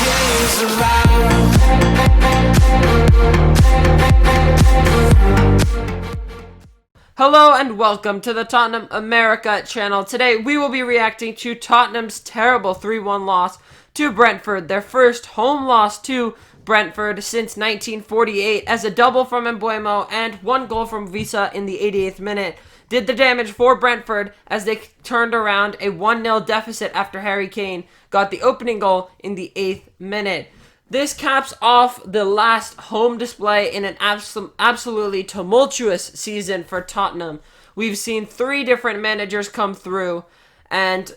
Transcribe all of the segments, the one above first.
days around. Hello and welcome to the Tottenham America channel. Today we will be reacting to Tottenham's terrible 3-1 loss to Brentford, their first home loss to Brentford since 1948, as a double from Embeumo and one goal from Wissa in the 88th minute did the damage for Brentford as they turned around a 1-0 deficit after Harry Kane got the opening goal in the 8th minute. This caps off the last home display in an absolutely tumultuous season for Tottenham. We've seen 3 different managers come through, and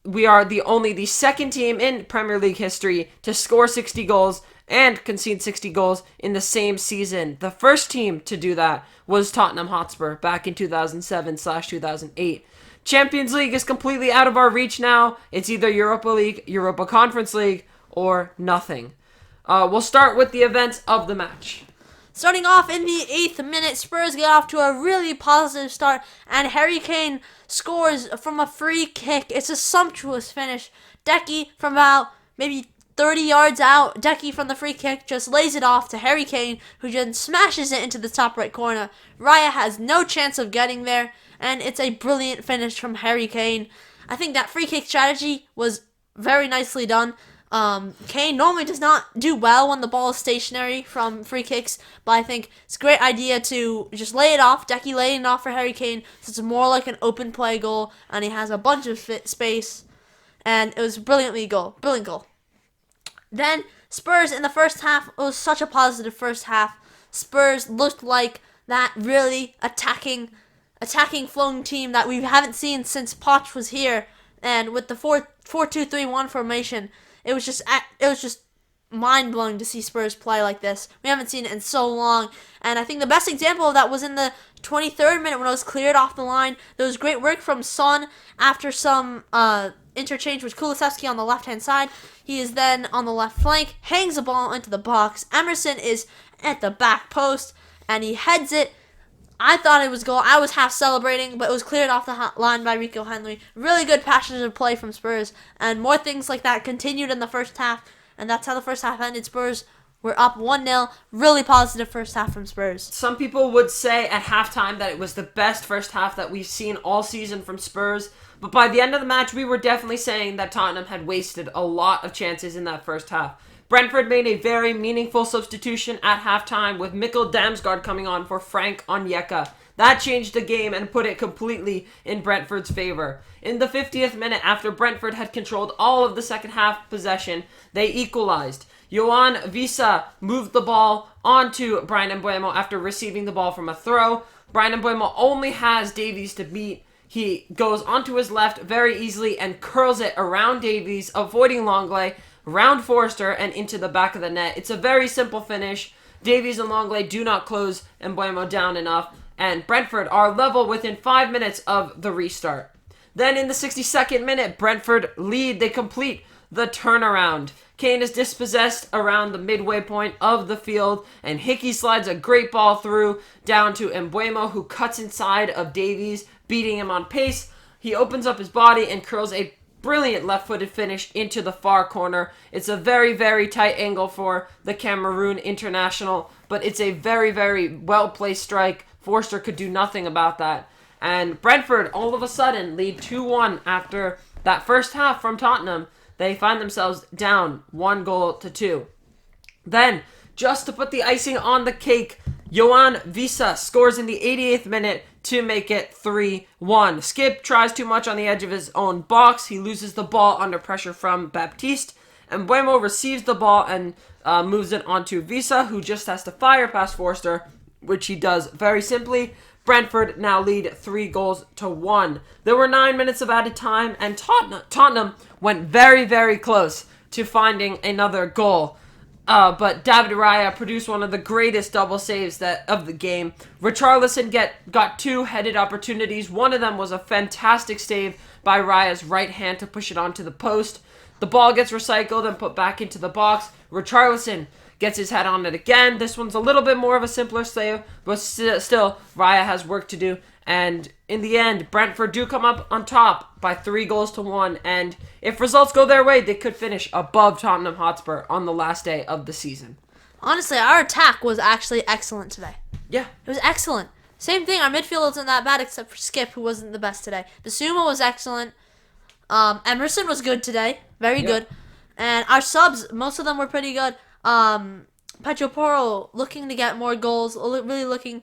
we are only the second team in Premier League history to score 60 goals and concede 60 goals in the same season. The first team to do that was Tottenham Hotspur back in 2007/2008. Champions League is completely out of our reach now. It's either Europa League, Europa Conference League, or nothing. We'll start with the events of the match. Starting off in the 8th minute, Spurs get off to a really positive start, and Harry Kane scores from a free kick. It's a sumptuous finish. Decky from about maybe 30 yards out, Decky from the free kick just lays it off to Harry Kane, who then smashes it into the top right corner. Raya has no chance of getting there, and it's a brilliant finish from Harry Kane. I think that free kick strategy was very nicely done. Kane normally does not do well when the ball is stationary from free kicks, but I think it's a great idea to just lay it off. Decky laying it off for Harry Kane, so it's more like an open play goal, and he has a bunch of space, and it was brilliant goal. Then Spurs in the first half, it was such a positive first half. Spurs looked like that really attacking flowing team that we haven't seen since Poch was here, and with the 4-2-3-1 formation. It was just mind-blowing to see Spurs play like this. We haven't seen it in so long. And I think the best example of that was in the 23rd minute when it was cleared off the line. There was great work from Son after some interchange with Kulusevski on the left-hand side. He is then on the left flank, hangs the ball into the box. Emerson is at the back post, and he heads it. I thought it was goal. I was half celebrating, but it was cleared off the line by Rico Henry. Really good passions of play from Spurs, and more things like that continued in the first half, and that's how the first half ended. Spurs were up 1-0. Really positive first half from Spurs. Some people would say at halftime that it was the best first half that we've seen all season from Spurs, but by the end of the match, we were definitely saying that Tottenham had wasted a lot of chances in that first half. Brentford made a very meaningful substitution at halftime with Mikkel Damsgaard coming on for Frank Onyeka. That changed the game and put it completely in Brentford's favor. In the 50th minute, after Brentford had controlled all of the second half possession, they equalized. Yohan Wissa moved the ball onto Bryan Embeumo after receiving the ball from a throw. Bryan Embeumo only has Davies to beat. He goes onto his left very easily and curls it around Davies, avoiding Longley, round Forster, and into the back of the net. It's a very simple finish. Davies and Longley do not close Embeumo down enough, and Brentford are level within 5 minutes of the restart. Then in the 62nd minute, Brentford lead. They complete the turnaround. Kane is dispossessed around the midway point of the field, and Hickey slides a great ball through down to Embeumo, who cuts inside of Davies, beating him on pace. He opens up his body and curls a brilliant left-footed finish into the far corner. It's a very, very tight angle for the Cameroon international, but it's a very, very well-placed strike. Forster could do nothing about that. And Brentford, all of a sudden, lead 2-1 after that first half from Tottenham. They find themselves down 1-2. Then, just to put the icing on the cake, Yohan Wissa scores in the 88th minute to make it 3-1. Skip tries too much on the edge of his own box. He loses the ball under pressure from Baptiste. And Embeumo receives the ball and moves it onto Wissa, who just has to fire past Forster, which he does very simply. Brentford now lead 3-1. There were 9 minutes of added time, and Tottenham went very, very close to finding another goal. But David Raya produced one of the greatest double saves of the game. Richarlison got 2 headed opportunities. One of them was a fantastic save by Raya's right hand to push it onto the post. The ball gets recycled and put back into the box. Richarlison gets his head on it again. This one's a little bit more of a simpler save, but still, Raya has work to do. And in the end, Brentford do come up on top by 3-1, and if results go their way, they could finish above Tottenham Hotspur on the last day of the season. Honestly, our attack was actually excellent today. Yeah. It was excellent. Same thing, our midfield wasn't that bad except for Skip, who wasn't the best today. Basuma was excellent. Emerson was good today. Very good. And our subs, most of them were pretty good. Pedro Porro looking to get more goals, really looking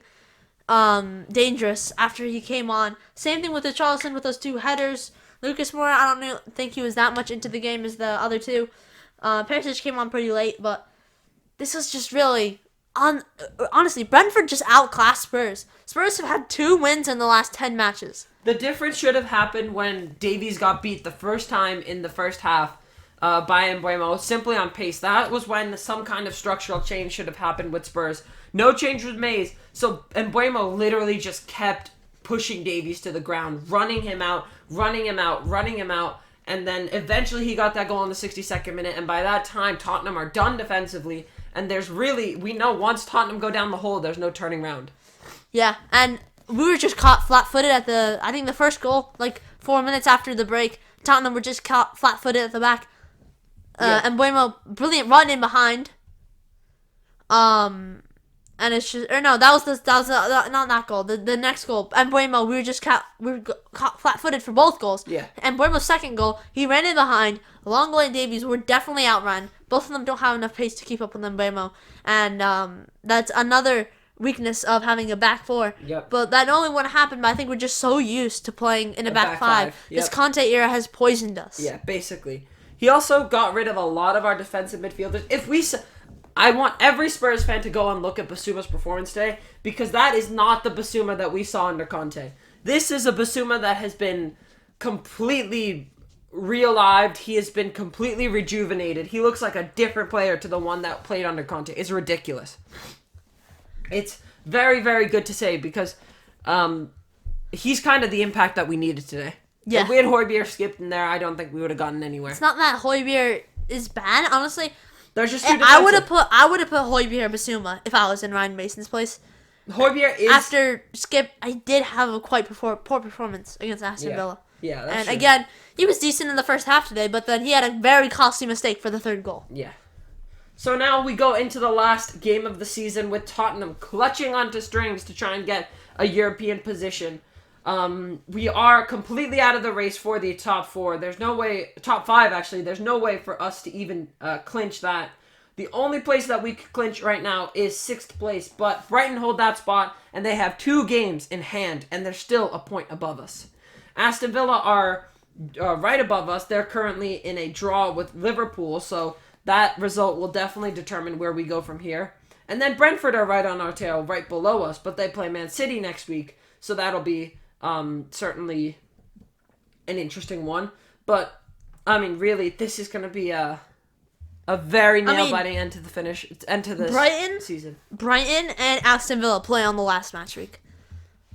dangerous after he came on. Same thing with the Charleston with those 2 headers. Lucas Moura, I don't think he was that much into the game as the other 2. Perisic came on pretty late, but this was just really... honestly, Brentford just outclassed Spurs. Spurs have had 2 wins in the last 10 matches. The difference should have happened when Davies got beat the first time in the first half by Embeumo, simply on pace. That was when some kind of structural change should have happened with Spurs. No change was made, so Embeumo literally just kept pushing Davies to the ground, running him out, and then eventually he got that goal in the 62nd minute, and by that time, Tottenham are done defensively, and we know once Tottenham go down the hole, there's no turning around. Yeah, and we were just caught flat-footed at the first goal, like 4 minutes after the break. Tottenham were just caught flat-footed at the back. Embeumo, brilliant run in behind. And it's just, or no, that was not that goal. The next goal, Embeumo, we were caught flat-footed for both goals. Yeah. Embeumo's second goal, he ran in behind. Longo and Davies were definitely outrun. Both of them don't have enough pace to keep up with Embeumo, and that's another weakness of having a back 4. Yep. But that only would happen. But I think we're just so used to playing in a back 5. Yep. This Conte era has poisoned us. Yeah, basically. He also got rid of a lot of our defensive midfielders. I want every Spurs fan to go and look at Basuma's performance today, because that is not the Basuma that we saw under Conte. This is a Basuma that has been completely realived. He has been completely rejuvenated. He looks like a different player to the one that played under Conte. It's ridiculous. It's very, very good to say, because he's kind of the impact that we needed today. Yeah. If we had Højbjerg skipped in there, I don't think we would have gotten anywhere. It's not that Højbjerg is bad, honestly. There's just 2 I would have put Højbjerg or Basuma if I was in Ryan Mason's place. Højbjerg is... After Skip, I did have a quite poor performance against Aston Villa. Yeah, that's And true. again, he was decent in the first half today, but then he had a very costly mistake for the 3rd goal. Yeah. So now we go into the last game of the season with Tottenham clutching onto strings to try and get a European position. We are completely out of the race for the top 4. There's no way, top 5 actually, there's no way for us to even clinch that. The only place that we could clinch right now is 6th place, but Brighton hold that spot, and they have 2 games in hand, and they're still a point above us. Aston Villa are right above us. They're currently in a draw with Liverpool, so that result will definitely determine where we go from here. And then Brentford are right on our tail, right below us, but they play Man City next week, so that'll be certainly an interesting one. But, I mean, really, this is going to be a very nail-biting end to this season. Brighton and Aston Villa play on the last match week.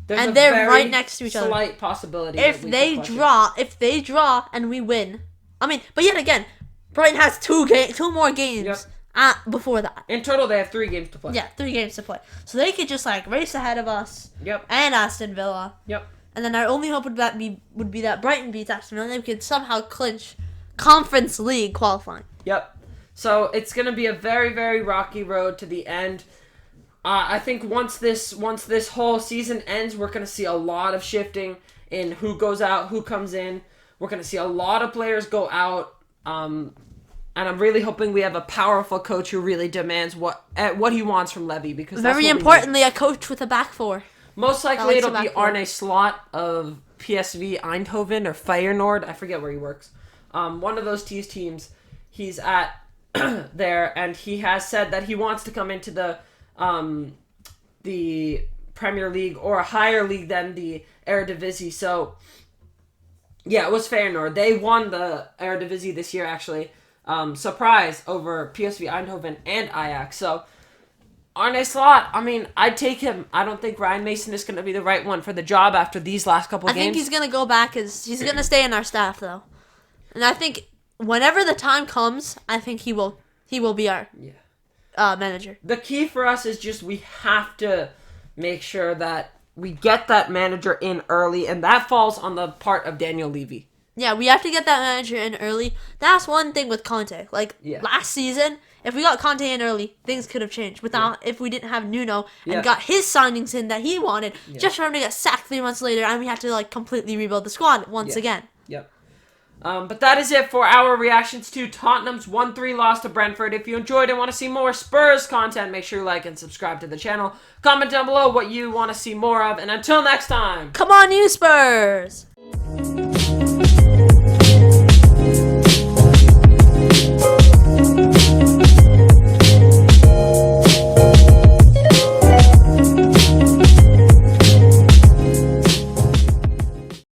There's they're right next to each other. Slight possibility. If they draw and we win, but yet again, Brighton has 2 more games before that. In total, they have 3 games to play. Yeah, 3 games to play. So they could just race ahead of us. Yep. And Aston Villa. Yep. And then our only hope would be that Brighton beats Aston Villa, and we could somehow clinch Conference League qualifying. Yep. So it's going to be a very, very rocky road to the end. I think once this whole season ends, we're going to see a lot of shifting in who goes out, who comes in. We're going to see a lot of players go out. And I'm really hoping we have a powerful coach who really demands what he wants from Levy, because that's very importantly, a coach with a back 4. Most likely it'll be Arne Slot of PSV Eindhoven or Feyenoord. I forget where he works. One of those teams. He's at there, and he has said that he wants to come into the Premier League or a higher league than the Eredivisie. So, yeah, it was Feyenoord. They won the Eredivisie this year, actually. Surprise over PSV Eindhoven and Ajax. So, Arne Slot, I'd take him. I don't think Ryan Mason is going to be the right one for the job after these last couple games. I think he's going to go back. He's going to stay in our staff, though. And I think whenever the time comes, I think he will be our manager. The key for us is just we have to make sure that we get that manager in early, and that falls on the part of Daniel Levy. Yeah, we have to get that manager in early. That's one thing with Conte. Like, last season, if we got Conte in early, things could have changed. If we didn't have Nuno and got his signings in that he wanted, just for him to get sacked 3 months later, and we had to, like, completely rebuild the squad once again. Yep. But that is it for our reactions to Tottenham's 1-3 loss to Brentford. If you enjoyed and want to see more Spurs content, make sure you like and subscribe to the channel. Comment down below what you want to see more of. And until next time. Come on, you Spurs!